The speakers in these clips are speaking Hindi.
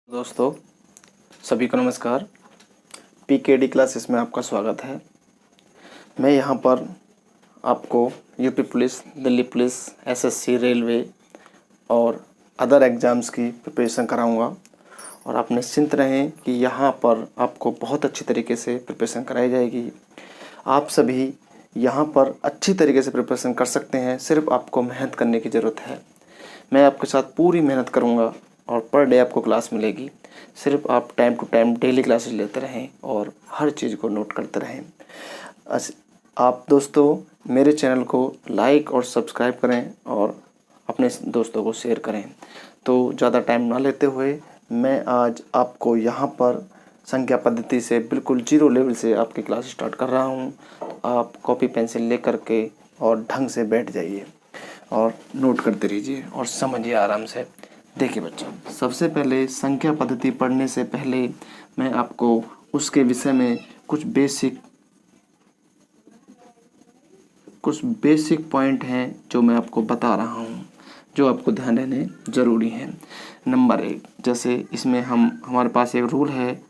दोस्तों सभी को नमस्कार। पीकेडी क्लासेस में आपका स्वागत है। मैं यहाँ पर आपको UP police, Delhi police, SSC, railway और अदर एग्ज़ाम्स की प्रिपरेशन कराऊंगा और आप निश्चिंत रहें कि यहाँ पर आपको बहुत अच्छी तरीके से प्रिपरेशन कराई जाएगी। आप सभी यहाँ पर अच्छी तरीके से प्रिपरेशन कर सकते हैं, सिर्फ आपको मेहनत करने की ज़रूरत है। मैं आपके साथ पूरी मेहनत करूँगा और पर डे आपको क्लास मिलेगी। सिर्फ आप time to time daily classes लेते रहें और हर चीज़ को नोट करते रहें। आप दोस्तों मेरे चैनल को लाइक और सब्सक्राइब करें और अपने दोस्तों को शेयर करें। तो ज़्यादा टाइम ना लेते हुए मैं आज आपको यहाँ पर संख्या पद्धति से बिल्कुल जीरो लेवल से आपकी क्लास स्टार्ट कर रहा हूँ। आप कॉपी पेंसिल ले कर के और ढंग से बैठ जाइए और नोट करते रहिए और समझिए आराम से। देखिए बच्चों, सबसे पहले संख्या पद्धति पढ़ने से पहले मैं आपको उसके विषय में कुछ बेसिक पॉइंट हैं जो मैं आपको बता रहा हूँ, जो आपको ध्यान देने ज़रूरी हैं। नंबर 1, जैसे इसमें हमारे पास एक रूल है,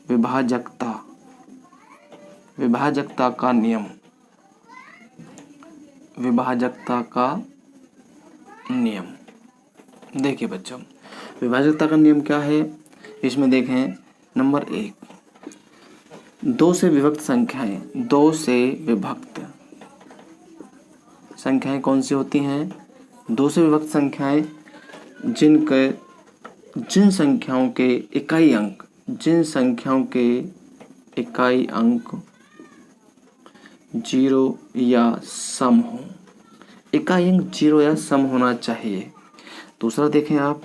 विभाजकता का नियम। विभाजकता का नियम देखिए बच्चों, विभाजकता का नियम क्या है। इसमें देखें, नंबर 1, 2 से विभक्त संख्याएं। 2 से विभक्त संख्याएं कौन सी होती हैं? 2 से विभक्त संख्याएं जिन संख्याओं के इकाई अंक 0 या सम हो। इकाई अंक 0 या सम होना चाहिए। दूसरा देखें आप,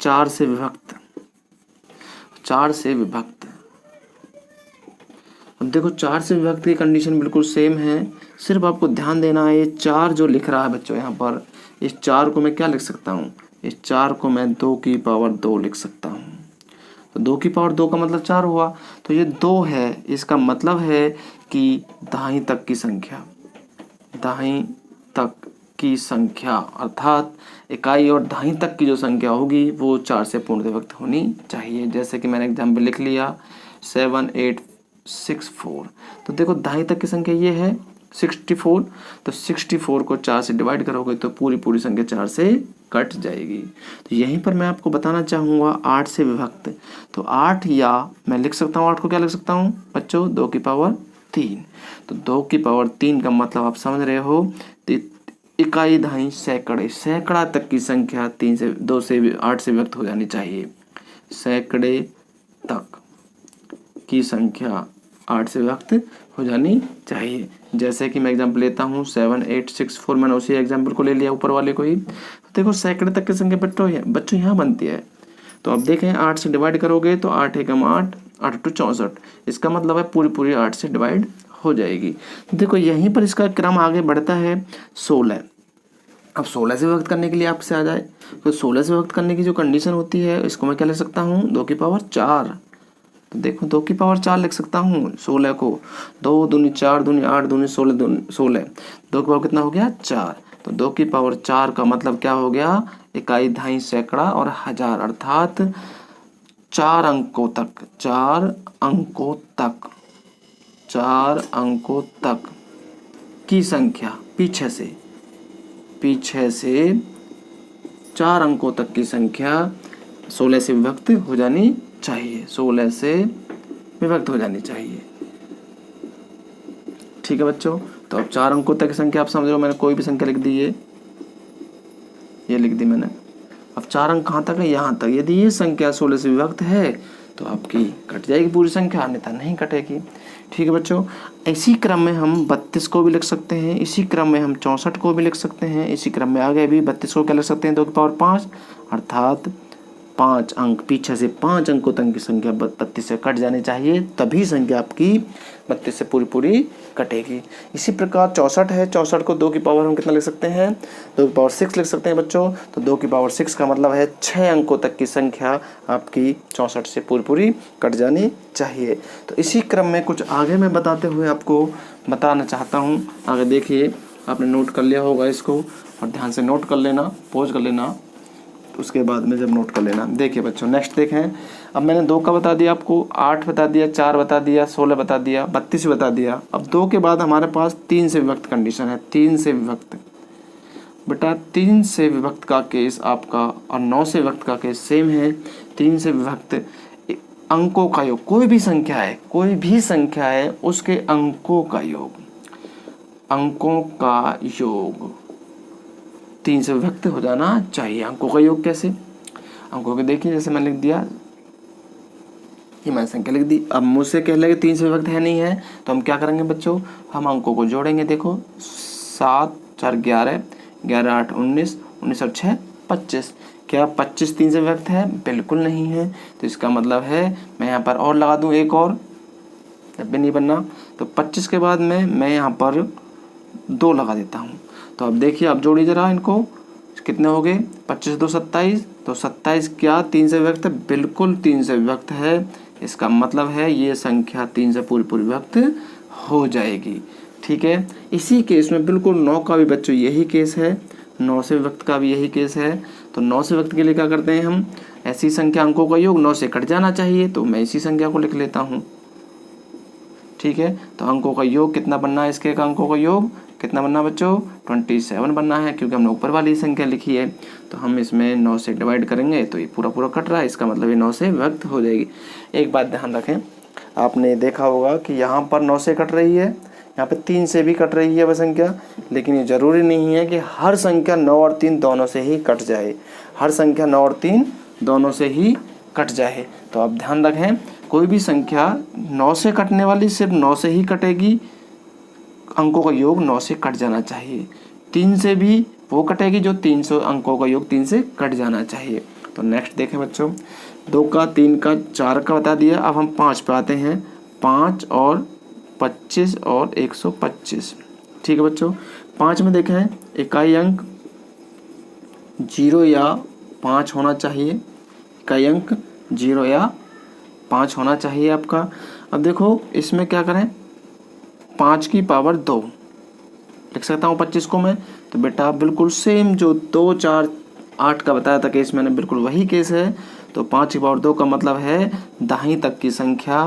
4 से विभक्त। अब देखो, 4 से विभक्त की कंडीशन बिल्कुल सेम है। सिर्फ आपको ध्यान देना है, ये 4 जो लिख रहा है बच्चों यहाँ पर, इस 4 को मैं क्या लिख सकता हूँ? इस 4 को मैं 2 की पावर 2 लिख सकता हूँ। तो 2 की पावर 2 का मतलब 4 हुआ। तो ये 2 है, इसका मतलब है कि दाईं तक की संख्या अर्थात इकाई और दाईं तक की जो संख्या होगी वो 4 से पूर्ण विभक्त होनी चाहिए। जैसे कि मैंने एग्जाम्पल लिख लिया 7864। तो देखो, दाईं तक की संख्या ये है 64। तो 64 को 4 से डिवाइड करोगे तो पूरी संख्या 4 से कट जाएगी। तो यहीं पर मैं आपको बताना चाहूँगा 8 से विभक्त। तो 8, या मैं लिख सकता हूँ 8 को क्या लिख सकता हूँ बच्चों? 2 की पावर 3। तो 2 की पावर 3 का मतलब आप समझ रहे हो, इकाई, दहाई, सैकड़ा तक की संख्या 8 से विभक्त हो जानी चाहिए। सैकड़े तक की संख्या 8 से विभक्त हो जानी चाहिए। जैसे कि मैं एग्जांपल लेता हूँ 7864, मैंने उसी एग्जांपल को ले लिया, ऊपर वाले को ही। तो देखो, सैकड़े तक की संख्या बच्चों यहाँ बनती है। तो अब देखें, 8 से डिवाइड करोगे तो 8 एकम 8, 8 टू 64। इसका मतलब है पूरी 8 से डिवाइड हो जाएगी। देखो, यहीं पर इसका क्रम आगे बढ़ता है 16। अब 16 से विभक्त करने के लिए आपसे आ जाए तो 16 से विभक्त करने की जो कंडीशन होती है, इसको मैं क्या लिख सकता हूँ? 2 की पावर 4। तो देखो, 2 की पावर 4 लिख सकता हूँ 16 को। 2 दूनी 4, दूनी 8, दूनी 16, 2 की पावर कितना हो गया? 4। तो 2 की पावर 4 का मतलब क्या हो गया? इकाई, दहाई, सैकड़ा और हजार, अर्थात 4 अंकों तक की संख्या, पीछे से 4 अंकों तक की संख्या 16 से विभक्त हो जानी चाहिए। 16 से विभक्त हो जानी चाहिए। ठीक है बच्चों, तो अब 4 अंकों तक की संख्या आप समझ रहे हो। मैंने कोई भी संख्या लिख दी, ये लिख दी मैंने। अब 4 अंक कहाँ तक है? यहाँ तक। यदि ये संख्या 16 से विभक्त है तो आपकी कट जाएगी पूरी संख्या, अन्यथा नहीं कटेगी। ठीक है बच्चों, इसी क्रम में हम 32 को भी लिख सकते हैं, इसी क्रम में हम 64 को भी लिख सकते हैं, इसी क्रम में आगे भी 32 को क्या लिख सकते हैं? 2 की पावर 5, अर्थात 5 अंक, पीछे से 5 अंकों तक की संख्या 32 से कट जानी चाहिए, तभी संख्या आपकी 32 से पूरी कटेगी। इसी प्रकार 64 है, 64 को 2 की पावर हम कितना लिख सकते हैं? 2 की पावर 6 लिख सकते हैं बच्चों। तो 2 की पावर 6 का मतलब है 6 अंकों तक की संख्या आपकी 64 से पूरी कट जानी चाहिए। तो इसी क्रम में कुछ आगे मैं बताते हुए आपको बताना चाहता हूँ। आगे देखिए, आपने नोट कर लिया होगा इसको, और ध्यान से नोट कर लेना, पॉज कर लेना, उसके बाद में जब नोट कर लेना। देखिए बच्चों, नेक्स्ट देखें, अब मैंने 2 का बता दिया आपको, 8 बता दिया, 4 बता दिया, 16 बता दिया, 32 बता दिया। अब 2 के बाद हमारे पास 3 से विभक्त कंडीशन है। 3 से विभक्त बेटा, 3 से विभक्त का केस आपका और 9 से विभक्त का केस सेम है। 3 से विभक्त अंकों का योग, कोई भी संख्या है, कोई भी संख्या है उसके अंकों का योग, अंकों का योग 3 से विभक्त हो जाना चाहिए। अंकों का योग कैसे? अंकों के देखिए, जैसे मैंने लिख दिया, ये मैंने संख्या लिख दी। अब मुझसे कह लगे 3 से विभक्त है नहीं है, तो हम क्या करेंगे बच्चों, हम अंकों को जोड़ेंगे। देखो 7 4 11, 11 8 19, 19 और 6 25। क्या 25 3 से विभक्त है? बिल्कुल नहीं है। तो इसका मतलब है मैं यहाँ पर और लगा दूँ एक और, जब भी नहीं बनना तो 25 के बाद में मैं यहाँ पर 2 लगा देता हूँ। तो अब देखिए, अब जोड़ी जरा इनको, कितने हो गए? 25 2 27। तो 27 क्या 3 से विभक्त है? बिल्कुल 3 से विभक्त है। इसका मतलब है ये संख्या 3 से पूरी पूरी विभक्त हो जाएगी। ठीक है, इसी केस में बिल्कुल 9 का भी बच्चों यही केस है, 9 से विभक्त का भी यही केस है। तो 9 से विभक्त के लिए क्या करते हैं हम, ऐसी संख्या अंकों का योग 9 से कट जाना चाहिए, तो मैं इसी संख्या को लिख लेता हूँ। ठीक है, तो अंकों का योग कितना बनना है, इसके का अंकों का योग कितना बनना है बच्चों? 27 बनना है, क्योंकि हमने ऊपर वाली संख्या लिखी है। तो हम इसमें 9 से डिवाइड करेंगे तो ये पूरा पूरा कट रहा है, इसका मतलब ये 9 से विभक्त हो जाएगी। एक बात ध्यान रखें, आपने देखा होगा कि यहाँ पर 9 से कट रही है, यहाँ पे 3 से भी कट रही है वह संख्या, लेकिन ये जरूरी नहीं है कि हर संख्या 9 और 3 दोनों से ही कट जाए। हर संख्या 9 और 3 दोनों से ही कट जाए। तो आप ध्यान रखें, कोई भी संख्या 9 से कटने वाली सिर्फ 9 से ही कटेगी, अंकों का योग 9 से कट जाना चाहिए। 3 से भी वो कटेगी जो 300, अंकों का योग 3 से कट जाना चाहिए। तो नेक्स्ट देखें बच्चों, 2 का 3 का 4 का बता दिया। अब हम 5 पे आते हैं, 5 और 25 और 125। ठीक है बच्चों, 5 में देखें इकाई अंक 0 या 5 होना चाहिए, इकाई अंक 0 या 5 होना चाहिए आपका। अब देखो इसमें क्या करें, 5 की पावर 2 लिख सकता हूँ 25 को मैं। तो बेटा बिल्कुल सेम जो 2 4 8 का बताया था केस, मैंने बिल्कुल वही केस है। तो 5 की पावर 2 का मतलब है दाहिनी तक की संख्या,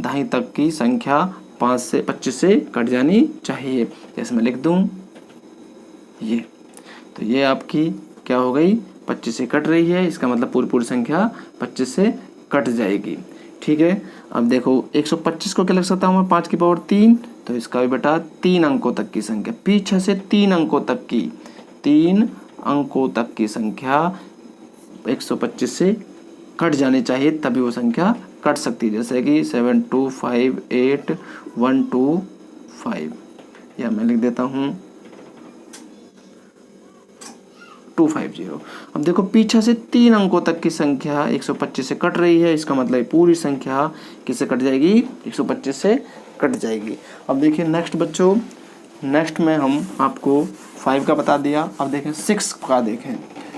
दाहिनी तक की संख्या 5 से 25 से कट जानी चाहिए। जैसे मैं लिख दूं ये, तो ये आपकी क्या हो गई, 25 से कट रही है, इसका मतलब पूरी पूरी संख्या 25 से कट जाएगी। ठीक है, अब देखो 125 को क्या लिख सकता हूँ मैं, 5 की पावर 3। तो इसका भी बेटा 3 अंकों तक की संख्या, पीछे से 3 अंकों तक की, 3 अंकों तक की संख्या 125 से कट जानी चाहिए, तभी वो संख्या कट सकती है। जैसे कि 7 2 5 8 1 2 5, या मैं लिख देता हूँ 250। अब देखो पीछे से 3 अंकों तक की संख्या 125 से कट रही है, इसका मतलब पूरी संख्या किससे कट जाएगी, 125 से कट जाएगी। अब देखिए नेक्स्ट बच्चों, नेक्स्ट में हम आपको 5 का बता दिया। अब देखें 6 का, देखें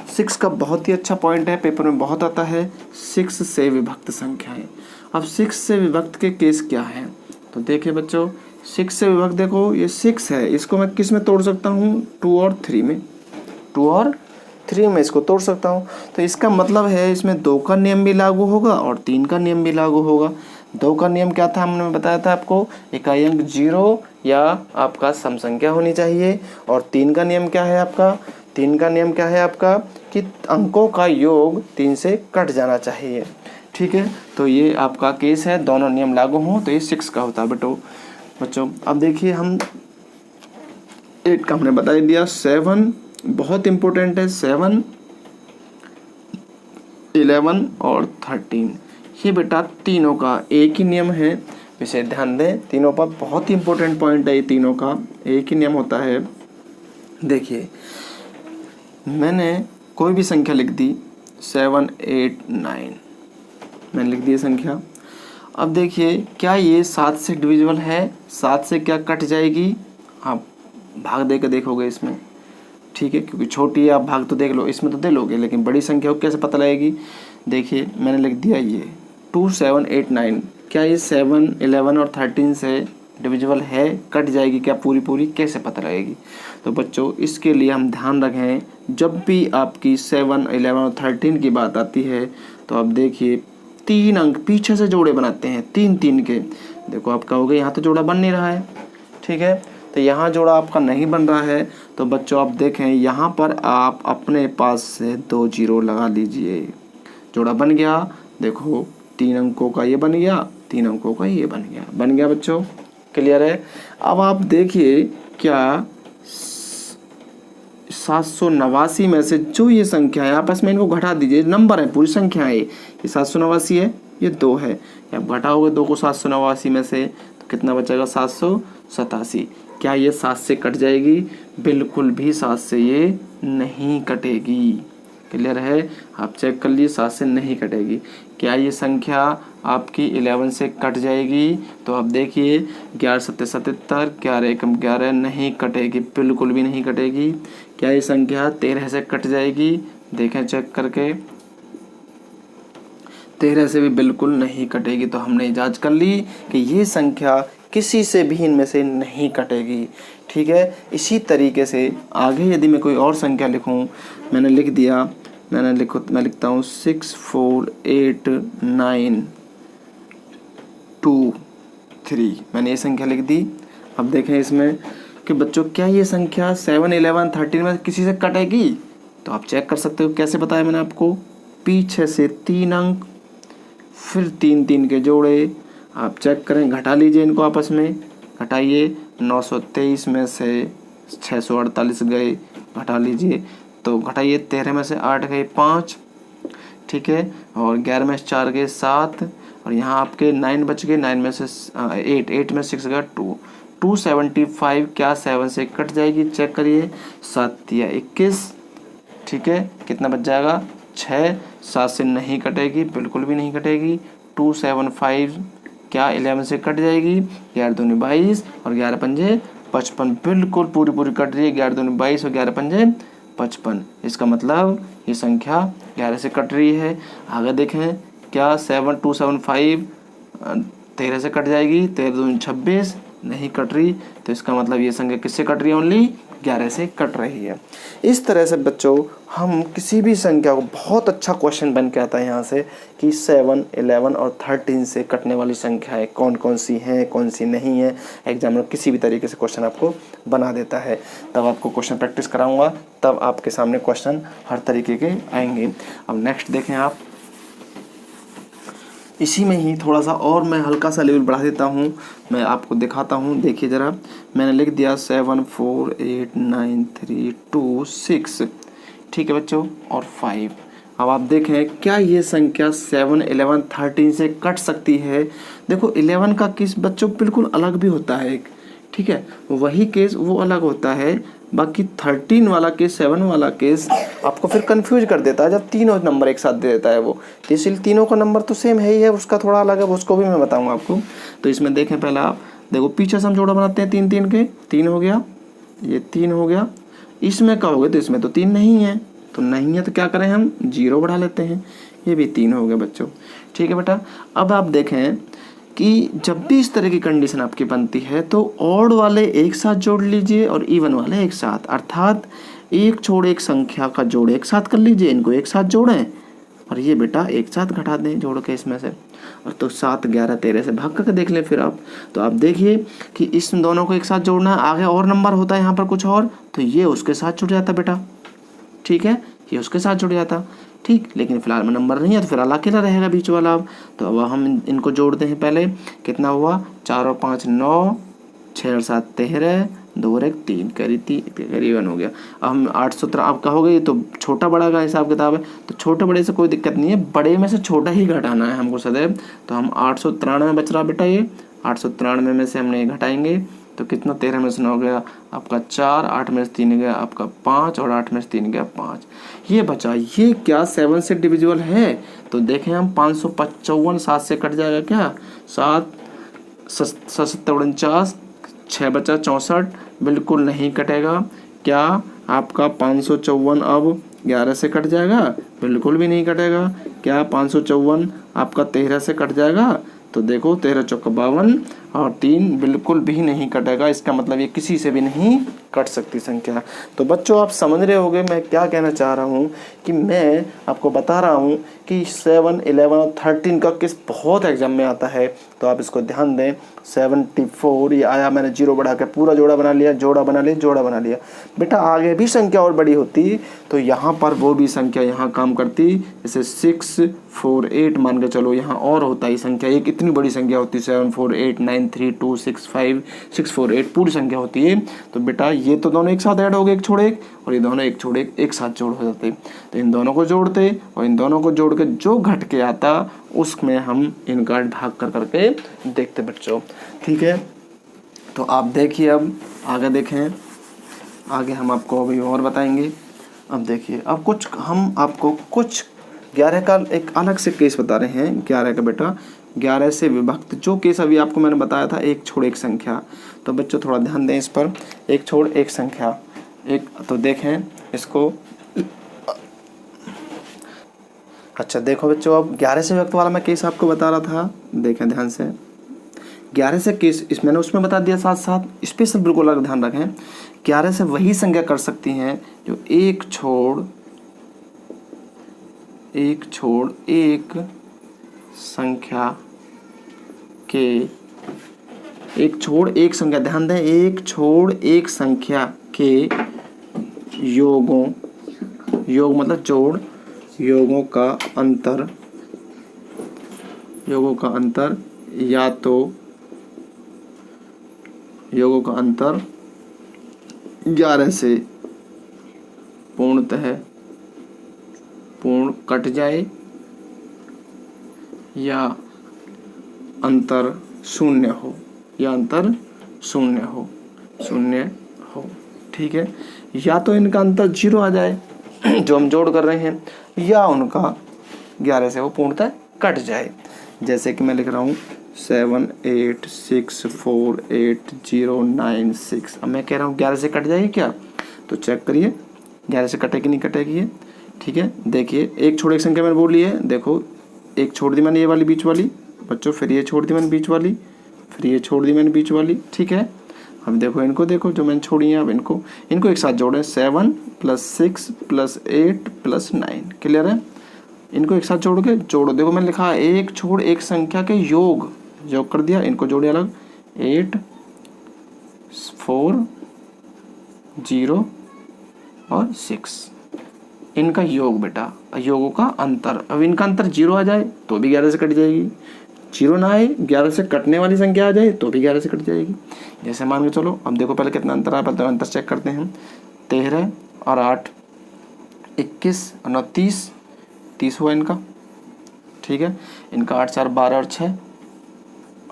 6 का बहुत ही अच्छा पॉइंट है, पेपर में बहुत आता है, 6 से विभक्त संख्याएं। अब 6 से विभक्त के केस क्या हैं, तो देखिए बच्चों 6 से विभक्त, देखो ये 6 है, इसको मैं किस में तोड़ सकता हूँ, 2 और 3 में, 2 और 3 में इसको तोड़ सकता हूँ। तो इसका मतलब है इसमें 2 का नियम भी लागू होगा और 3 का नियम भी लागू होगा। 2 का नियम क्या था, हमने बताया था आपको, इकाई अंक 0 या आपका सम संख्या होनी चाहिए। और 3 का नियम क्या है आपका, 3 का नियम क्या है आपका, कि अंकों का योग 3 से कट जाना चाहिए। ठीक है, तो ये आपका केस है, दोनों नियम लागू हों तो ये 6 का होता है बच्चों। अब देखिए हम 8 का हमने बता दिया, 7 बहुत इंपॉर्टेंट है, 7 11 और 13, ये बेटा तीनों का एक ही नियम है, विशेष ध्यान दें, तीनों पर बहुत ही इंपॉर्टेंट पॉइंट है, ये तीनों का एक ही नियम होता है। देखिए मैंने कोई भी संख्या लिख दी, 7 8 9 मैंने लिख दी संख्या। अब देखिए क्या ये 7 से डिविजिबल है, 7 से क्या कट जाएगी, आप भाग दे के देखोगे इसमें। ठीक है, क्योंकि छोटी है, आप भाग तो देख लो, इसमें तो दे लोगे, लेकिन बड़ी संख्या को कैसे पता लगेगी। देखिए मैंने लिख दिया ये 2 7 8 9, क्या ये 7 11 और 13 से डिविजिबल है, कट जाएगी क्या पूरी पूरी, कैसे पता लगेगी। तो बच्चों इसके लिए हम ध्यान रखें, जब भी आपकी 7, 11 और 13 की बात आती है तो आप देखिए 3 अंक पीछे से जोड़े बनाते हैं 3-3 के। देखो आप कहोगे यहाँ तो जोड़ा बन नहीं रहा है, ठीक है, तो यहाँ जोड़ा आपका नहीं बन रहा है। तो बच्चों आप देखें यहाँ पर आप अपने पास से 2 जीरो लगा लीजिए, जोड़ा बन गया। देखो 3 अंकों का ये बन गया, 3 अंकों का ये बन गया बच्चों, क्लियर है। अब आप देखिए क्या 789 में से जो ये संख्या है आपस में इनको घटा दीजिए, नंबर है पूरी संख्या है, ये 789 है, ये 2 है, आप घटाओगे 2 को 789 में से तो कितना बचेगा 787। क्या ये 7 से कट जाएगी, बिल्कुल भी 7 से ये नहीं कटेगी, क्लियर है, आप चेक कर लिए 7 से नहीं कटेगी। क्या ये संख्या आपकी 11 से कट जाएगी, तो आप देखिए 11 7 77, 11 1 11, नहीं कटेगी, बिल्कुल भी नहीं कटेगी। क्या ये संख्या 13 से कट जाएगी, देखें चेक करके, 13 से भी बिल्कुल नहीं कटेगी। तो हमने जांच कर ली कि ये संख्या किसी से भी इनमें से नहीं कटेगी, ठीक है। इसी तरीके से आगे यदि मैं कोई और संख्या लिखूं, मैं लिखता हूँ 6 4 8 9 2 3, मैंने ये संख्या लिख दी। अब देखें इसमें कि बच्चों क्या ये संख्या 7 11 13 में किसी से कटेगी, तो आप चेक कर सकते हो। कैसे बताया मैंने आपको, पीछे से 3 अंक फिर 3-3 के जोड़े, आप चेक करें, घटा लीजिए इनको आपस में, घटाइए 923 में से 648 गए, घटा लीजिए, तो घटाइए 13 में से 8 गए 5, ठीक है, और 11 में से 4 गए 7, और यहाँ आपके 9 बच गए, 9 में से 8 में 6 गया 2, 275 क्या 7 से कट जाएगी, चेक करिए, 7 या 21, ठीक है, कितना बच जाएगा 6, 7 से नहीं कटेगी, बिल्कुल भी नहीं कटेगी। 275 क्या 11 से कट जाएगी, 11 दूनी 22 और 11 पंजे 55, बिल्कुल पूरी पूरी कट रही है, 11 दूनी 22 और 11 पंजे 55। इसका मतलब ये संख्या 11 से कट रही है। आगे देखें क्या 7275 13 से कट जाएगी, 13 दूनी 26, नहीं कट रही, तो इसका मतलब ये संख्या किससे कट रही है, ओनली 11 से कट रही है। इस तरह से बच्चों हम किसी भी संख्या को, बहुत अच्छा क्वेश्चन बन के आता है यहाँ से कि 7, 11 और 13 से कटने वाली संख्याएं कौन कौन सी हैं, कौन सी नहीं है। एग्जामिनर किसी भी तरीके से क्वेश्चन आपको बना देता है। तब आपको क्वेश्चन प्रैक्टिस कराऊंगा, तब आपके सामने क्वेश्चन हर तरीके के आएंगे। अब नेक्स्ट देखें आप, इसी में ही थोड़ा सा और मैं हल्का सा लेवल बढ़ा देता हूँ, मैं आपको दिखाता हूँ। देखिए ज़रा, मैंने लिख दिया 7 4 8 9 3 2 6, ठीक है बच्चों, और 5। अब आप देखें क्या ये संख्या 7 11 13 से कट सकती है। देखो 11 का केस बच्चों बिल्कुल अलग भी होता है, ठीक है, वही केस वो अलग होता है, बाकी 13 वाला केस, 7 वाला केस आपको फिर कंफ्यूज कर देता है जब तीनों नंबर एक साथ दे देता है वो, इसलिए तीनों का नंबर तो सेम है ही है, उसका थोड़ा अलग है, उसको भी मैं बताऊंगा आपको। तो इसमें देखें पहला आप देखो, पीछे से हम जोड़ा बनाते हैं 3-3 के, 3 हो गया, ये 3 हो गया, इसमें कहोगे तो इसमें तो 3 नहीं है, तो नहीं है तो क्या करें हम 0 बढ़ा लेते हैं, ये भी 3 हो गया बच्चों, ठीक है बेटा। अब आप देखें कि जब भी इस तरह की कंडीशन आपकी बनती है तो ऑड वाले एक साथ जोड़ लीजिए और इवन वाले एक साथ, अर्थात एक छोड़ एक संख्या का जोड़ एक साथ कर लीजिए, इनको एक साथ जोड़ें और ये बेटा एक साथ घटा दें जोड़ के इसमें से, और तो 7 11 13 से भाग करके देख लें फिर आप। तो आप देखिए कि इस दोनों को एक साथ जोड़ना है, आगे और नंबर होता है यहाँ पर कुछ और, तो ये उसके साथ जुड़ जाता बेटा, ठीक है, ये उसके साथ जुड़ जाता, ठीक, लेकिन फिलहाल में नंबर नहीं है तो फिर अकेला रहेगा बीच वाला। अब तो अब हम इनको जोड़ते हैं, पहले कितना हुआ, 4 और 5 9, 6 और 7 13, 2 और 1 3, करीबन हो गया। अब हम 817 आप कहोगे तो छोटा बड़ा का हिसाब किताब है, तो छोटे बड़े से कोई दिक्कत नहीं है, बड़े में से छोटा ही घटाना है हमको सदैव। तो हम 893 बच रहा बेटा, ये 893 में से हमने घटाएंगे तो कितना, 13 में से 9 गया आपका 4, 8 में से 3 गया आपका 5 और 8 में से 3 गया 5, ये बचा। ये क्या 7 से डिविजिबल है, तो देखें हम 555 7 से कट जाएगा क्या, 7 7 49, 6 बचा 64, बिल्कुल नहीं कटेगा। क्या आपका 554 अब 11 से कट जाएगा, बिल्कुल भी नहीं कटेगा। क्या 554 आपका 13 से कट जाएगा, तो देखो 13 चौका 52 और 3 बिल्कुल भी नहीं कटेगा। इसका मतलब ये किसी से भी नहीं कट सकती संख्या। तो बच्चों आप समझ रहे होंगे मैं क्या कहना चाह रहा हूँ, कि मैं आपको बता रहा हूँ कि 7, 11 और 13 का किस बहुत एग्जाम में आता है, तो आप इसको ध्यान दें। 74 ये आया, मैंने 0 बढ़ा के पूरा जोड़ा बना लिया, जोड़ा बना लिया, जोड़ा बना लिया। बेटा आगे भी संख्या और बड़ी होती तो यहाँ पर वो भी संख्या यहाँ काम करती, जैसे 6, 4, 8 मान के चलो, यहाँ और होता ही संख्या, एक इतनी बड़ी संख्या होती 7, 4, 8, 9, 3, 2, 6, 5, 6, 4, 8 पूरी संख्या होती है। तो बेटा ये तो दोनों एक साथ ऐड हो गए, एक छोड़ एक, और ये दोनों एक छोड़ एक साथ जोड़ हो जाते। तो इन दोनों को जोड़ते और इन दोनों को जोड़ के जो घट के आता उसमें हम इनका भाग कर करके देखते बच्चों। ठीक है, तो आप देखिए, अब आगे देखें, आगे हम आपको अभी और बताएंगे। अब देखिए, अब कुछ हम आपको कुछ 11 का एक अलग से केस बता रहे हैं। 11 का बेटा 11 से विभक्त जो केस अभी आपको मैंने बताया था, एक छोड़ एक संख्या। तो बच्चों थोड़ा ध्यान दें इस पर, एक छोड़ एक संख्या, एक तो देखें इसको। अच्छा देखो बच्चों, अब 11 से विभक्त वाला मैं केस आपको बता रहा था, देखें ध्यान से। 11 से केस इस मैंने उसमें बता दिया, साथ साथ स्पेशल बिल्कुल अलग ध्यान रखें। 11 से वही संख्या कर सकती हैं जो एक छोड़ एक संख्या के, एक छोड़ एक संख्या, ध्यान दें, एक छोड़ एक संख्या के योगों, योग मतलब जोड़, योगों का अंतर या तो योगों का अंतर 11 से पूर्ण कट जाए या अंतर शून्य हो, ठीक है। या तो इनका अंतर 0 आ जाए जो हम जोड़ कर रहे हैं, या उनका 11 से वो पूर्णतः कट जाए। जैसे कि मैं लिख रहा हूँ 7, 8, 6, 4, 8, 0, 9, 6। अब मैं कह रहा हूँ 11 से कट जाएगी क्या, तो चेक करिए 11 से कटेगी नहीं कटेगी ये, ठीक है। देखिए एक छोड़ एक संख्या मैंने बोली है, देखो एक छोड़ दी मैंने ये वाली बीच वाली बच्चों, फिर ये छोड़ दी मैंने बीच वाली, फिर ये छोड़ दी मैंने बीच वाली, ठीक है। अब देखो इनको, देखो जो मैंने छोड़ी है, अब इनको एक साथ जोड़ें, 7 + 6 + 8 + 9, क्लियर है। इनको एक साथ जोड़ो, देखो मैंने लिखा है एक छोड़ एक संख्या के योग कर दिया, इनको जोड़े अलग, 8, 4, 0 और 6, इनका योग बेटा, योगों का अंतर। अब इनका अंतर 0 आ जाए तो भी 11 से कट जाएगी, 0 ना आए 11 से कटने वाली संख्या आ जाए तो भी 11 से कट जाएगी। जैसे मान के चलो, अब देखो पहले कितना अंतर आया, पहले तो अंतर चेक करते हैं। 13 और 8 21 और 9 30 हुआ इनका, ठीक है। इनका 8, 4, 12 और 6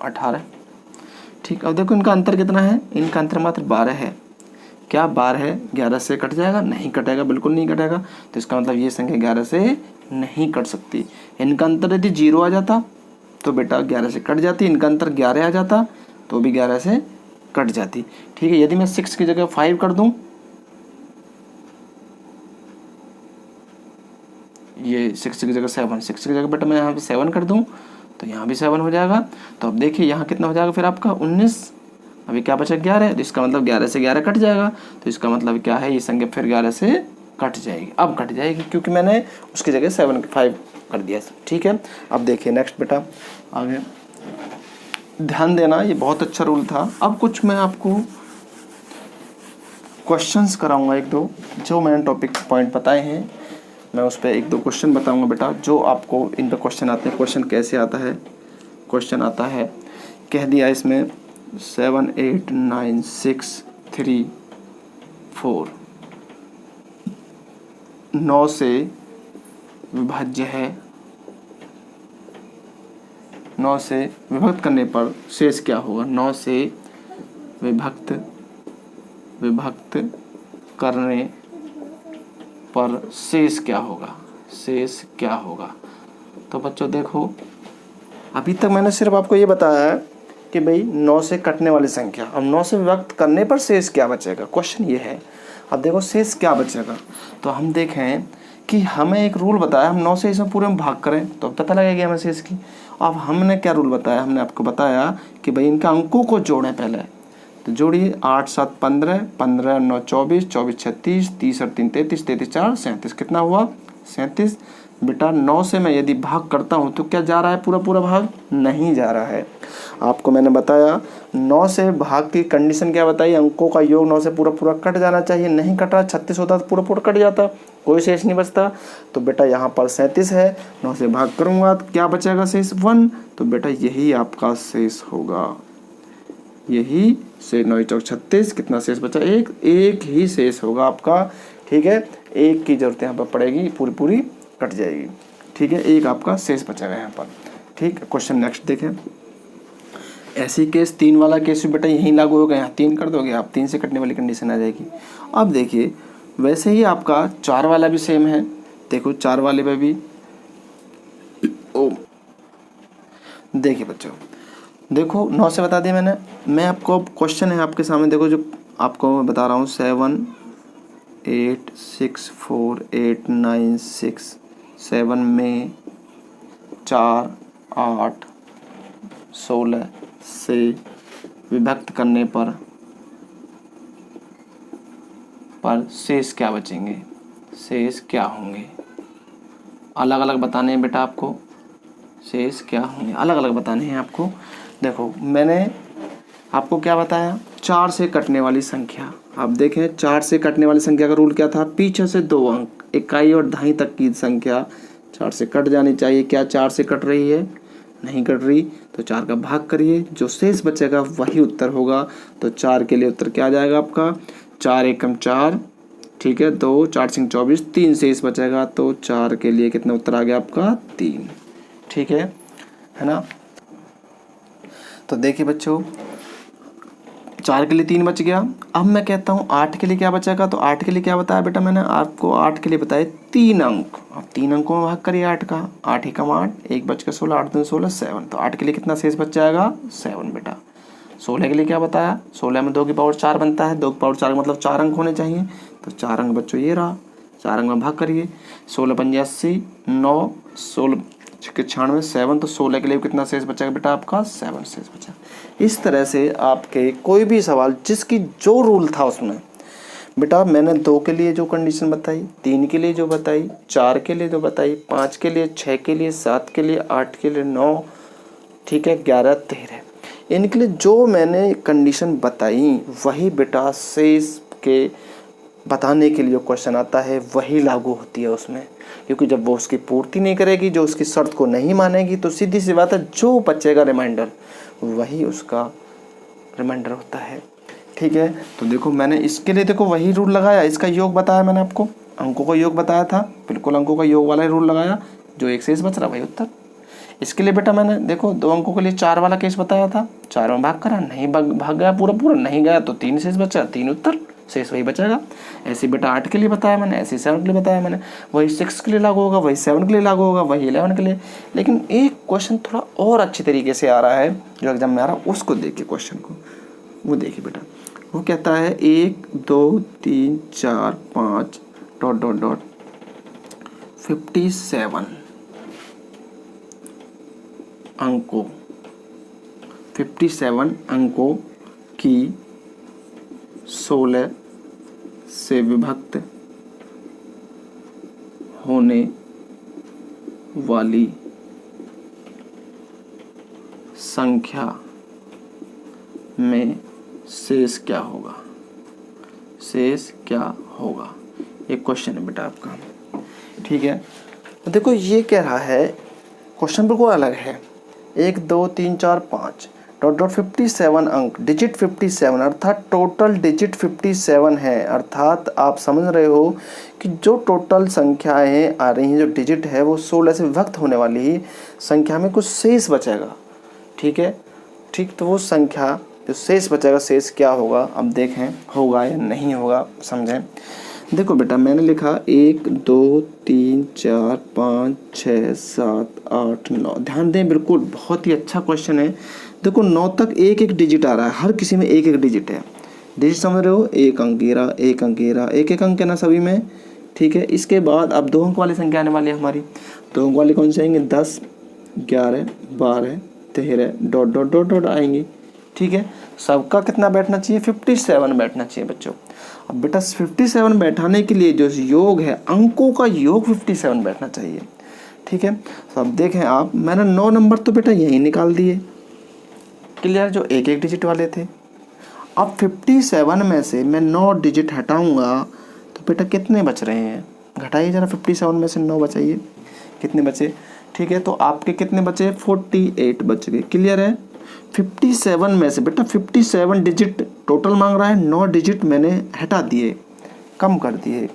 18, ठीक। अब देखो इनका अंतर कितना है, इनका अंतर मात्र 12 है। क्या 12 है 11 से कट जाएगा? नहीं कटेगा, बिल्कुल नहीं कटेगा। तो इसका मतलब ये संख्या 11 से नहीं कट सकती। इनका अंतर यदि 0 आ जाता तो बेटा 11 से कट जाती, इनका अंतर 11 आ जाता तो भी 11 से कट जाती, ठीक है। यदि मैं 6 की जगह 5 कर दूं, ये 6 की जगह 7, 6 की जगह बेटा मैं यहाँ पे 7 कर दूं तो यहाँ भी 7 हो जाएगा। तो अब देखिए यहाँ कितना हो जाएगा फिर आपका 19, अभी क्या बचा 11, तो इसका मतलब 11 से 11 कट जाएगा। तो इसका मतलब क्या है, ये संख्या फिर 11 से कट जाएगी, अब कट जाएगी क्योंकि मैंने उसकी जगह 5 कर दिया, ठीक है। अब देखिए नेक्स्ट बेटा आगे ध्यान देना, ये बहुत अच्छा रूल था। अब कुछ मैं आपको क्वेश्चंस कराऊंगा, एक दो जो मैंने टॉपिक पॉइंट बताए हैं, मैं उस पर एक दो क्वेश्चन बताऊंगा बेटा, जो आपको इन पर क्वेश्चन आते हैं। क्वेश्चन कैसे आता है, क्वेश्चन आता है, कह दिया इसमें 7, 8, 9, 6, 3, 4 9 से विभाज्य है, 9 से विभक्त करने पर शेष क्या होगा। 9 से विभक्त करने पर शेष क्या होगा, तो बच्चों देखो अभी तक मैंने सिर्फ आपको ये बताया है कि भाई 9 से कटने वाली संख्या, अब 9 से विभक्त करने पर शेष क्या बचेगा, क्वेश्चन ये है। अब देखो शेष क्या बचेगा, तो हम देखें कि हमें एक रूल बताया, हम 9 से इसमें पूरे में भाग करें तो पता लगेगा हमें शेष की। अब हमने क्या रूल बताया, हमने आपको बताया कि भाई इनका अंकों को जोड़ें पहले। तो जोड़िए 8 7 15, 15 9 24, 24 36, 30 और 3 33, 33 4 37, कितना हुआ 37। बेटा 9 से मैं यदि भाग करता हूँ तो क्या जा रहा है पूरा पूरा भाग, नहीं जा रहा है। आपको मैंने बताया 9 से भाग की कंडीशन क्या बताई, अंकों का योग 9 से पूरा पूरा कट जाना चाहिए, नहीं कट रहा, 36 होता तो पूरा पूरा कट जाता, कोई शेष नहीं बचता। तो बेटा यहाँ पर 37 है, 9 से भाग करूँगा तो क्या बचेगा शेष 1, तो बेटा यही आपका शेष होगा, यही से 9 चौक 36, कितना शेष बचा, एक ही शेष होगा आपका। ठीक है, एक की जरूरत यहाँ पर पड़ेगी, पूरी पूरी कट जाएगी। ठीक है, एक आपका शेष बचेगा यहाँ पर। ठीक, क्वेश्चन नेक्स्ट देखें। ऐसी केस 3 वाला केस भी बेटा यहीं लागू होगा, यहाँ 3 कर दोगे आप, 3 से कटने वाली कंडीशन आ जाएगी। अब देखिए वैसे ही आपका 4 वाला भी सेम है, देखो 4 वाले पे भी देखिए बच्चों, देखो 9 से बता दिया मैंने, मैं आपको अब क्वेश्चन है आपके सामने, देखो जो आपको मैं बता रहा हूँ 7 8 6 4 8 9 6, 7 में 4 8 16 से विभक्त करने पर शेष क्या बचेंगे, शेष क्या होंगे, अलग अलग बताने हैं बेटा आपको, शेष क्या होंगे अलग अलग बताने हैं आपको। देखो मैंने आपको क्या बताया, 4 से कटने वाली संख्या। आप देखें 4 से कटने वाली संख्या का रूल क्या था, पीछे से 2 अंक इकाई और दहाई तक की संख्या 4 से कट जानी चाहिए। क्या 4 से कट रही है, नहीं कट रही, तो 4 का भाग करिए, जो शेष बचेगा वही उत्तर होगा। तो 4 के लिए उत्तर क्या आ जाएगा आपका, 4 एकम 4, ठीक है, 2 4 सिंह 24, 3 शेष बचेगा, तो 4 के लिए कितना उत्तर आ गया आपका 3। ठीक है ना। तो देखिए बच्चों 4 के लिए 3 बच गया। अब मैं कहता हूँ 8 के लिए क्या बचेगा, तो 8 के लिए क्या बताया बेटा मैंने आपको, 8 के लिए बताया 3 अंक। अब 3 अंकों में भाग करिए 8 का, 8 एकम 8, 1 बच के 16, 8 दूनी 16, 7। तो 8 के लिए कितना शेष बच जाएगा 7 बेटा। 16 के लिए क्या बताया, 16 में 2 की पावर 4 बनता है, 2 की पावर 4 का मतलब 4 अंक होने चाहिए। तो 4 अंक बच्चों ये रहा, 4 अंक में भाग करिए, 16 पंजे 80, 9 16 96, 7। तो 16 के लिए कितना शेष बचेगा बेटा आपका 7 शेष बचा। इस तरह से आपके कोई भी सवाल जिसकी जो रूल था उसमें बेटा मैंने 2 के लिए जो कंडीशन बताई, 3 के लिए जो बताई, 4 के लिए जो बताई, 5 के लिए, 6 के लिए, 7 के लिए, 8 के लिए, 9, ठीक है, 11 13, इनके लिए जो मैंने कंडीशन बताई वही बेटा शेष के बताने के लिए क्वेश्चन आता है वही लागू होती है उसमें। क्योंकि जब वो उसकी पूर्ति नहीं करेगी, जो उसकी शर्त को नहीं मानेगी, तो सीधी सी बात है जो बचेगा रिमाइंडर वही उसका रिमाइंडर होता है। ठीक है, तो देखो मैंने इसके लिए देखो वही रूल लगाया, इसका योग बताया मैंने आपको, अंकों का योग बताया था, बिल्कुल अंकों का योग वाला ही रूल लगाया, जो एक शेष बच रहा वही उत्तर। इसके लिए बेटा मैंने देखो 2 अंकों के लिए 4 वाला केस बताया था, 4 में भाग करा, नहीं भाग गया पूरा पूरा, नहीं गया तो 3 शेष बचा, 3 उत्तर, शेष वही बचेगा। ऐसे बेटा 8 के लिए बताया मैंने, ऐसे 7 के लिए बताया मैंने, वही 6 के लिए लागू होगा, वही 7 के लिए लागू होगा, वही 11 के लिए। लेकिन एक क्वेश्चन थोड़ा और अच्छे तरीके से आ रहा है जो एग्जाम में आ रहा है, उसको देखिए क्वेश्चन को, वो देखिए बेटा। वो कहता है 1 2 3 4 5 ... 57 अंकों, 57 अंकों की 16 से विभक्त होने वाली संख्या में शेष क्या होगा, शेष क्या होगा, ये क्वेश्चन है बेटा आपका। ठीक है, तो देखो ये कह रहा है, क्वेश्चन बिल्कुल अलग है। 1 2 3 4 5 ... 57 अंक, डिजिट 57, अर्थात टोटल डिजिट 57 है। अर्थात आप समझ रहे हो कि जो टोटल संख्याएं आ रही हैं, जो डिजिट है वो 16 से विभक्त होने वाली ही संख्या में कुछ शेष बचेगा। ठीक है, ठीक, तो वो संख्या जो शेष बचेगा, शेष क्या होगा, अब देखें होगा या नहीं होगा, समझें। देखो बेटा मैंने लिखा 1 2 3 4 5 6 7 8 9, ध्यान दें, बिल्कुल बहुत ही अच्छा क्वेश्चन है। देखो 9 तक एक एक डिजिट आ रहा है, हर किसी में एक एक डिजिट है। डिजिट समझ रहे हो, एक अंक गिरा, एक अंक गिरा, एक एक अंक है ना सभी में, ठीक है। इसके बाद अब 2 अंक वाली संख्या आने वाली है हमारी। 2 अंक वाली कौन सी आएंगे? 10, 11, 12, 13 डॉट डॉट डॉट डॉट आएंगी। ठीक है, सबका कितना बैठना चाहिए? 57 बैठना चाहिए बच्चों। अब बेटा 57 बैठाने के लिए जो योग है, अंकों का योग 57 बैठना चाहिए। ठीक है, तो अब देखें आप, मैंने 9 नंबर तो बेटा यही निकाल दिए, क्लियर, जो एक एक डिजिट वाले थे। अब 57 में से मैं 9 डिजिट हटाऊंगा तो बेटा कितने बच रहे हैं? घटाइए जरा, 57 में से 9 बचाइए, कितने बचे? ठीक है, तो आपके कितने बचे? 48 बच गए, क्लियर है। 57 में से बेटा 57 डिजिट टोटल मांग रहा है, 9 डिजिट मैंने हटा दिए, कम कर दिए,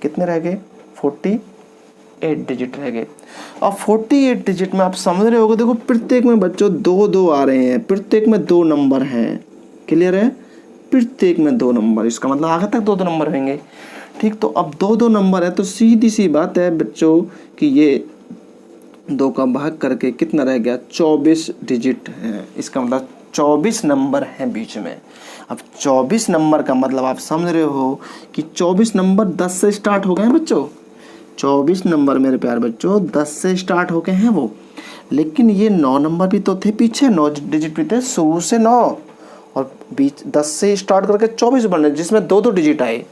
कितने रह गए? 48 डिजिट रह गए। अब 48 डिजिट में आप समझ रहे होगे, देखो प्रत्येक में बच्चों 2-2 आ रहे हैं, प्रत्येक में 2 नंबर हैं, क्लियर है, प्रत्येक में 2 नंबर, इसका मतलब आगे तक 2-2 नंबर होंगे। ठीक, तो अब 2-2 नंबर है तो सीधी सी बात है बच्चों कि ये 2 का भाग करके कितना रह गया? 24 डिजिट है, इसका मतलब 24 नंबर हैं बीच में। अब 24 नंबर का मतलब आप समझ रहे हो कि 24 नंबर 10 से स्टार्ट हो गए हैं बच्चों। 24 नंबर मेरे प्यारे बच्चों 10 से स्टार्ट हो गए हैं वो, लेकिन ये 9 नंबर भी तो थे पीछे, 9 डिजिट भी थे शुरू से 9, और बीच 10 से स्टार्ट करके 24 बने, जिसमें 2-2 डिजिट आए,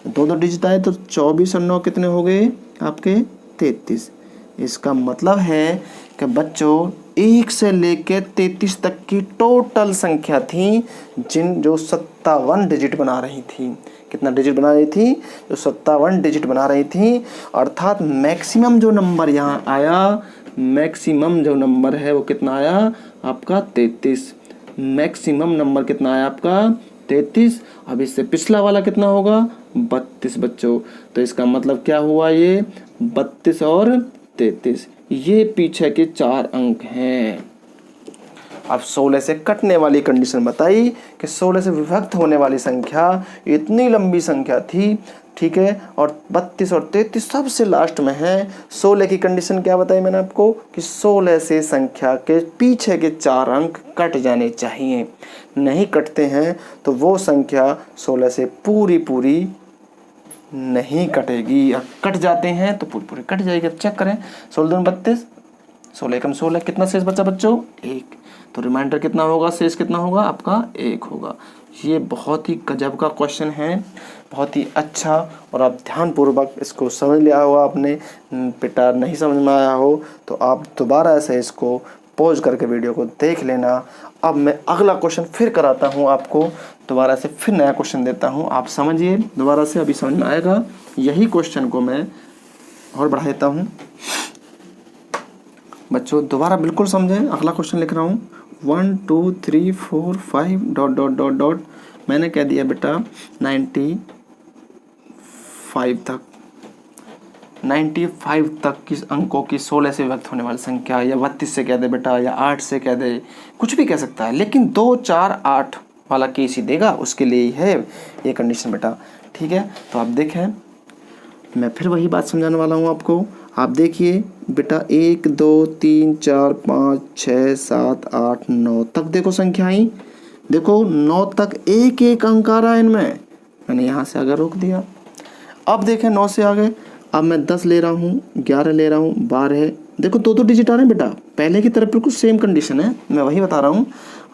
2-2 डिजिट आए तो 24 और 9 कितने हो गए आपके? 33। इसका मतलब है कि बच्चों 1 से लेकर 33 तक की टोटल संख्या थी जो 57 डिजिट बना रही थी। कितना डिजिट बना रही थी? जो 57 डिजिट बना रही थी। अर्थात मैक्सिमम जो नंबर यहाँ आया, मैक्सिमम जो नंबर है वो कितना आया आपका? 33। मैक्सिमम नंबर कितना आया आपका? 33। अब इससे पिछला वाला कितना होगा? 32 बच्चों। तो इसका मतलब क्या हुआ? ये 32 और 33, ये पीछे के 4 अंक हैं। अब 16 से कटने वाली कंडीशन बताई कि 16 से विभक्त होने वाली संख्या इतनी लंबी संख्या थी, ठीक है, और 32 और 33 सबसे लास्ट में है। 16 की कंडीशन क्या बताई मैंने आपको कि 16 से संख्या के पीछे के 4 अंक कट जाने चाहिए, नहीं कटते हैं तो वो संख्या 16 से पूरी नहीं कटेगी, और कट जाते हैं तो पूरी कट जाएगी। चेक करें, 16 दूनी 32, 16 कम 16, कितना शेष बचा बच्चों? 1। तो रिमाइंडर कितना होगा? शेष कितना होगा आपका? 1 होगा। ये बहुत ही गजब का क्वेश्चन है, बहुत ही अच्छा, और आप ध्यानपूर्वक इसको समझ लिया हो आपने। बेटा नहीं समझ में आया हो तो आप दोबारा से इसको पॉज करके वीडियो को देख लेना। अब मैं अगला क्वेश्चन फिर कराता हूँ आपको, दोबारा से फिर नया क्वेश्चन देता हूँ, आप समझिए दोबारा से, अभी समझ में आएगा। यही क्वेश्चन को मैं और बढ़ा देता हूँ बच्चों, दोबारा बिल्कुल समझें। अगला क्वेश्चन लिख रहा हूँ, 1 2 3 4 5 डॉट डॉट डॉट डॉट, मैंने कह दिया बेटा 95 तक, 95 तक की अंकों की 16 से विभक्त होने वाली संख्या, या 32 से कह दे बेटा, या 8 से कह दे, कुछ भी कह सकता है, लेकिन 2 4 8 वाला केस ही देगा, उसके लिए ही है ये कंडीशन बेटा। ठीक है, तो आप देखें, मैं फिर वही बात समझाने वाला हूँ आपको। आप देखिए बेटा 1 2 3 4 5 6 7 8 9 तक देखो संख्याएं, देखो 9 तक एक एक अंक आ रहा है इनमें, मैंने यहाँ से अगर रोक दिया। अब देखें 9 से आगे, अब मैं 10 ले रहा हूँ, 11 ले रहा हूँ, 12, देखो 2 डिजिट आ रहे हैं बेटा, पहले की तरफ बिल्कुल सेम कंडीशन है, मैं वही बता रहा हूँ।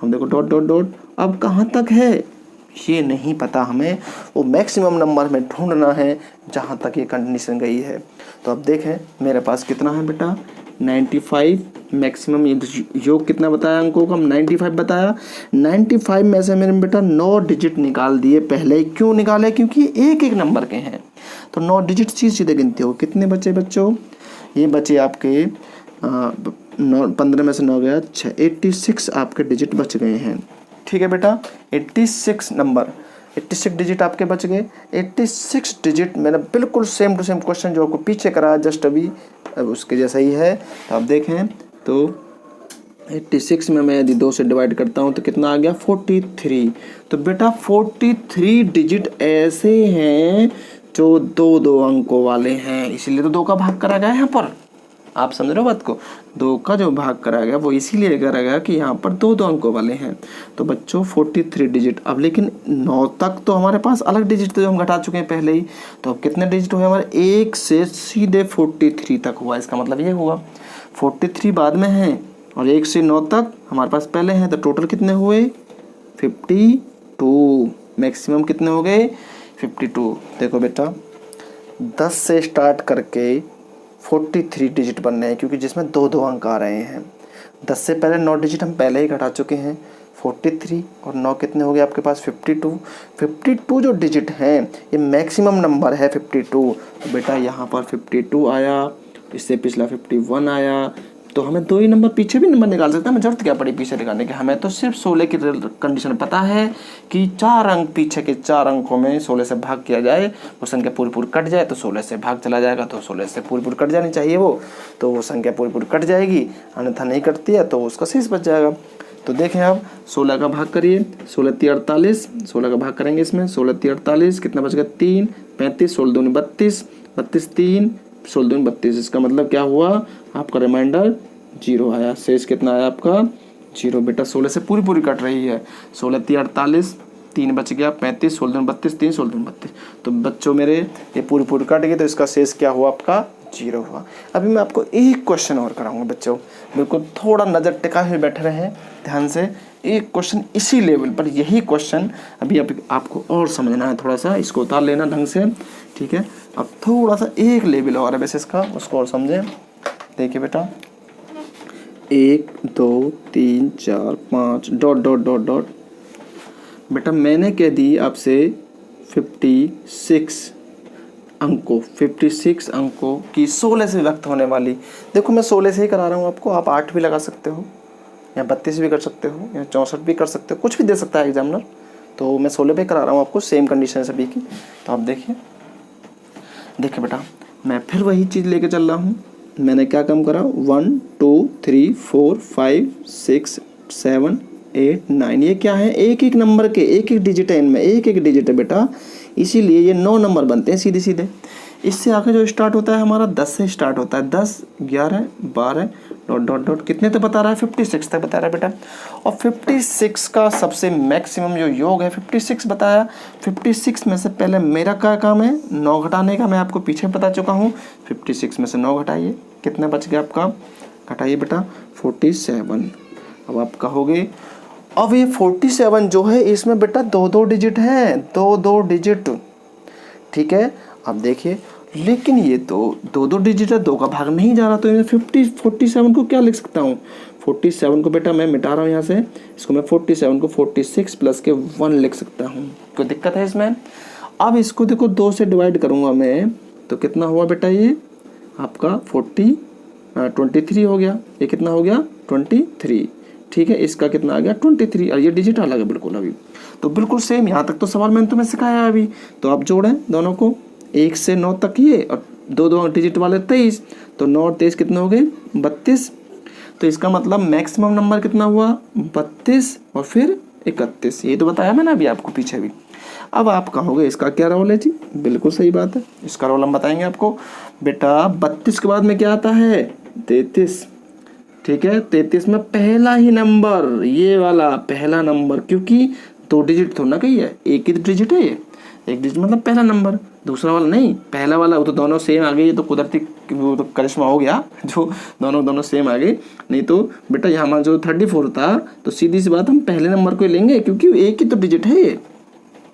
हम देखो डॉट डॉट डॉट, अब कहाँ तक है ये नहीं पता हमें, वो मैक्सिमम नंबर में ढूंढना है जहाँ तक ये कंडीशन गई है। तो अब देखें मेरे पास कितना है बेटा 95, मैक्सिमम योग कितना बताया अंकों का, 95 बताया। 95 में से मैंने बेटा 9 डिजिट निकाल दिए पहले ही। क्यों निकाले? क्योंकि एक एक नंबर के हैं, तो 9 डिजिट सीधे गिनते हो। कितने बचे बच्चों? ये बचे आपके 15 में से 9 गया 6, 86 आपके डिजिट बच गए हैं। ठीक है बेटा, 86 नंबर, 86 डिजिट आपके बच गए। 86 डिजिट मैंने बिल्कुल सेम टू सेम क्वेश्चन जो आपको पीछे कराया जस्ट अभी, अब उसके जैसा ही है। तो आप देखें तो 86 में मैं यदि 2 से डिवाइड करता हूँ तो कितना आ गया 43। तो बेटा 43 डिजिट ऐसे हैं जो 2 2 अंकों वाले हैं, इसीलिए तो 2 का भाग करा गया यहाँ पर। आप समझ रहे हो बात को। 2 का जो भाग करा गया वो इसीलिए करा गया कि यहाँ पर 2 अंकों वाले हैं। तो बच्चों 43 डिजिट। अब लेकिन 9 तक तो हमारे पास अलग डिजिट थे जो हम घटा चुके हैं पहले ही। तो अब कितने डिजिट हुए हमारे, 1 से सीधे 43 तक हुआ। इसका मतलब ये हुआ 43 बाद में है और 1 से 9 तक हमारे पास पहले हैं। तो टोटल कितने हुए, 52। मैक्सिमम कितने हो गए, 52। देखो बेटा 10 से स्टार्ट करके 43 डिजिट बन रहे हैं क्योंकि जिसमें 2 अंक आ रहे हैं। 10 से पहले 9 डिजिट हम पहले ही घटा चुके हैं। 43 और 9 कितने हो गए आपके पास, 52। 52 जो डिजिट हैं ये मैक्सिमम नंबर है 52। तो बेटा यहाँ पर 52 आया, इससे पिछला 51 आया। तो हमें 2 ही नंबर पीछे भी नंबर निकाल सकते हैं, हमें जरूरत क्या पड़ी पीछे निकालने की। हमें तो सिर्फ 16 की कंडीशन पता है कि 4 अंक पीछे के 4 अंकों में 16 से भाग किया जाए, वो संख्या पूरी कट जाए तो 16 से भाग चला जाएगा। तो 16 से पूरी कट जानी चाहिए तो वो संख्या पूरी कट जाएगी, अन्यथा नहीं कटती है तो उसका शेष बच जाएगा। तो देखें आप 16 का भाग करिए, 16 3 48, 16 का भाग करेंगे इसमें, 16 3 48, कितना बचेगा 3, 35, 16 दूनी 32, 32 3, 16 दूनी 32। इसका मतलब क्या हुआ, आपका रिमाइंडर 0 आया। शेष कितना आया आपका 0। बेटा 16 से पूरी कट रही है। 16 3 48, 3 बच गया 35, 16 दूनी 32, 3 16 दूनी 32। तो बच्चों मेरे ये पूरी कट गई तो इसका शेष क्या हुआ आपका 0 हुआ। अभी मैं आपको एक क्वेश्चन और कराऊंगा बच्चों, बिल्कुल थोड़ा नज़र टिका हुए बैठे रहें ध्यान से। एक क्वेश्चन इसी लेवल पर, यही क्वेश्चन अभी आपको और समझना है, थोड़ा सा इसको उतार लेना ढंग से, ठीक है। अब थोड़ा सा एक लेवल और है वैसे इसका, उसको और समझें। देखिए बेटा 1 2 3 4 5 डॉट। बेटा मैंने कह दी आपसे 56 अंकों की 16 से व्यक्त होने वाली। देखो मैं 16 से ही करा रहा हूँ आपको, आप 8 भी लगा सकते हो या 32 भी कर सकते हो या 64 भी कर सकते हो, कुछ भी दे सकता है एग्जामिनर। तो मैं 16 पे करा रहा हूँ आपको, सेम कंडीशन सभी की। तो आप देखिए बेटा मैं फिर वही चीज़ लेके चल रहा हूँ। मैंने क्या काम करा, 1 2 3 4 5 6 7 8 9, ये क्या है, एक नंबर के एक डिजिट है, इनमें एक डिजिट है बेटा, इसीलिए ये 9 नंबर बनते हैं सीधे। इससे आगे जो स्टार्ट होता है हमारा 10 से स्टार्ट होता है, 10 11 12 डॉट कितने तक बता रहा है, 56 तक बता रहा है बेटा। और 56 का सबसे मैक्सिमम जो योग है 56 बताया। 56 में से पहले मेरा क्या काम है, 9 घटाने का, मैं आपको पीछे बता चुका हूँ। 56 में से 9 घटाइए, कितना बच गया आपका, घटाइए बेटा 47। अब आप कहोगे अब ये 47 जो है इसमें बेटा 2 डिजिट हैं, 2 डिजिट, ठीक है। अब देखिए लेकिन ये तो 2 डिजिट है, 2 का भाग नहीं जा रहा, तो मैं 47 को क्या लिख सकता हूँ, 47 को बेटा मैं मिटा रहा हूँ यहाँ से, इसको मैं 47 को 46 प्लस के 1 लिख सकता हूँ। कोई दिक्कत है इसमें। अब इसको देखो 2 से डिवाइड करूँगा मैं, तो कितना हुआ बेटा, ये आपका 23 हो गया। ये कितना हो गया 23, ठीक है। इसका कितना आ गया 23, और ये डिजिट अलग है बिल्कुल। अभी तो बिल्कुल सेम, यहाँ तक तो सवाल मैंने तुम्हें सिखाया अभी। तो आप जोड़ें दोनों को, 1 से 9 तक ये, और 2 डिजिट वाले 23, तो 9 और 23 कितने हो गए 32। तो इसका मतलब मैक्सिमम नंबर कितना हुआ 32 और फिर 31, ये तो बताया मैंने अभी आपको पीछे भी। अब आप कहोगे इसका क्या रोल है जी, बिल्कुल सही बात है, इसका रोल हम बताएंगे आपको। बेटा 32 के बाद में क्या आता है 33, ठीक है। 33 में पहला ही नंबर, ये वाला पहला नंबर, क्योंकि 2 डिजिट थोड़ा ना कही है, एक ही डिजिट है ये, एक डिजिट मतलब पहला नंबर, दूसरा वाला नहीं, पहला वाला। वो तो दोनों सेम आ गए, ये तो कुदरती वो तो करिश्मा हो गया जो दोनों सेम आ गए। नहीं तो बेटा यहाँ हमारा जो 34 था, तो सीधी सी बात हम पहले नंबर को ही लेंगे, क्योंकि एक ही तो डिजिट है ये,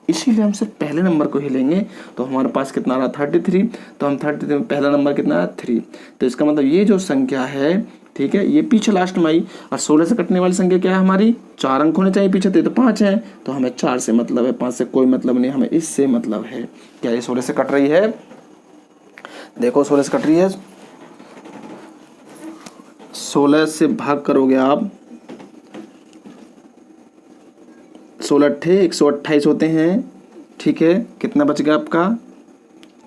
इसीलिए हम सिर्फ पहले नंबर को ही लेंगे। तो हमारे पास कितना रहा 33, तो हम 33 में पहला नंबर कितना है 3। तो इसका मतलब ये जो संख्या है, ठीक है, ये पीछे लास्ट में आई। और 16 से कटने वाली संख्या क्या है हमारी, 4 अंक होने चाहिए पीछे, तो 5 है, तो हमें 4 से मतलब है, 5 से कोई मतलब नहीं, हमें इससे मतलब है। क्या ये 16 से कट रही है, देखो 16 से कट रही है, 16 से भाग करोगे आप, 16 × 128 होते हैं, ठीक है। कितना बच गया आपका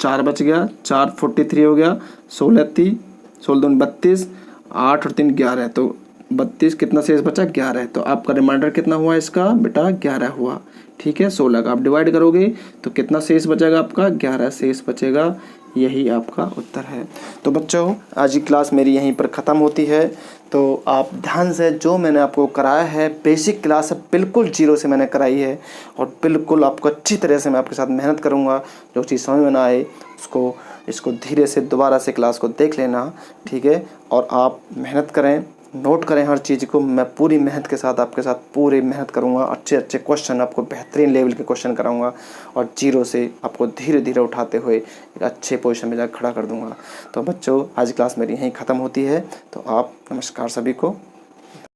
4 बच गया, 4 43 हो गया, 16 3 16 2 32, 8 और 3 11, तो 32, कितना शेष बचा 11। तो आपका रिमाइंडर कितना हुआ इसका बेटा 11 हुआ, ठीक है। 16 का आप डिवाइड करोगे तो कितना शेष बचेगा आपका 11 शेष बचेगा। यही आपका उत्तर है। तो बच्चों आज की क्लास मेरी यहीं पर ख़त्म होती है। तो आप ध्यान से जो मैंने आपको कराया है, बेसिक क्लास है, बिल्कुल जीरो से मैंने कराई है और बिल्कुल आपको अच्छी तरह से मैं आपके साथ मेहनत करूँगा। जो चीज़ समझ में ना आए इसको धीरे से दोबारा से क्लास को देख लेना, ठीक है। और आप मेहनत करें, नोट करें हर चीज़ को। मैं पूरी मेहनत के साथ आपके साथ पूरी मेहनत करूँगा, अच्छे अच्छे क्वेश्चन आपको बेहतरीन लेवल के क्वेश्चन कराऊँगा और जीरो से आपको धीरे धीरे उठाते हुए एक अच्छे पोजीशन में जाकर खड़ा कर दूँगा। तो बच्चों आज क्लास मेरी यहीं ख़त्म होती है। तो आप नमस्कार सभी को।